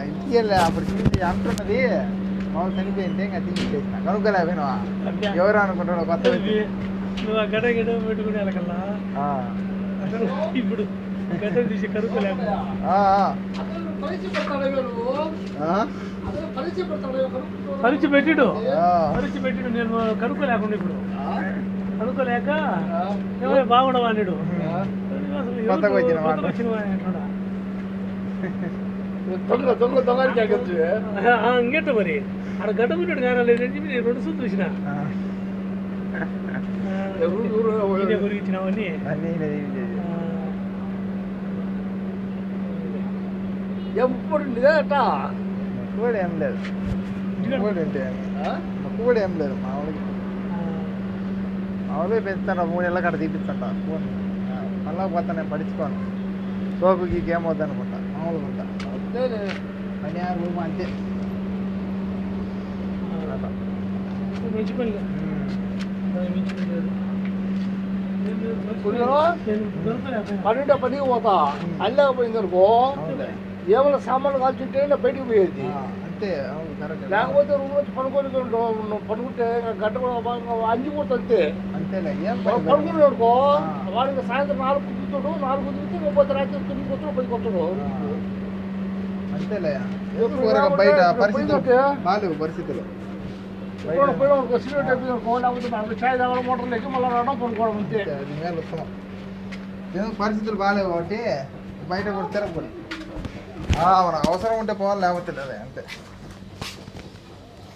ఇంటికి వెళ్ళా అప్పుడు చూసి అంటున్నది మామూలు చనిపోయింది ఇంకా తీసేసిన కనుక్కోలేకపోయినా ఎవరు అనుకుంటాడు కొత్త నువ్వు ఆ గడ గడ పెట్టుకునే వాళ్ళకల్లా ఇప్పుడు గడ్డ తీసి కనుక్కోలేకపోయినా పరిచి పెట్టిడు నేను కనుక్కోలేకుండా ఇప్పుడు కనుక్కోలేక బాగుండవా అన్నాడు ఇంకేట మరి ఆడ గడ్డ పెట్టాడు కానలేదని చెప్పి నేను 2 సూట్లు చూసిన గురించినవన్నీ ఎప్పుడు కూడా ఏం లేదు కూడా ఏం లేదు మామూలుగా పెంచుతాను 3 నెలల కాడ తీపిస్తాంట ఫోన్ మళ్ళా పోతా నేను పడుచుకోను సోకుకి ఏమవుద్ది అనుకుంటా మామూలుగా ఉంటా పని రూమ్ అంతే మంచి పని పన్నెండు పనికి పోతా అల్లేకపోయింది అనుకో ఏమైనా సామాన్లు కాల్చుంటే బయటికి పోయేది అంతే లేకపోతే రూమ్ వచ్చి పడుకుంటే గంట కూడా అంజిపోతుంది అంతే అంతేలే పడుకున్నాడు అనుకో వాడికి సాయంత్రం 4 కుదురుతాడు 4 కుదిరితే పోతే రాత్రి 9 వస్తాడు 10 వస్తాడు అంతేలే బయట పరిస్థితులు బాగాలేవు పరిస్థితులు లేకపోతే చాయ్ తాగడం మోటార్ లేక మళ్ళీ రావడం పడుకోవడం అంతే అది మేలు ఉత్తమం పరిస్థితులు బాగాలేవు కాబట్టి బయట కూడా తిరగకూడదు మన అవసరం ఉంటే పోవాలి లేకపోతే లేదే అంతే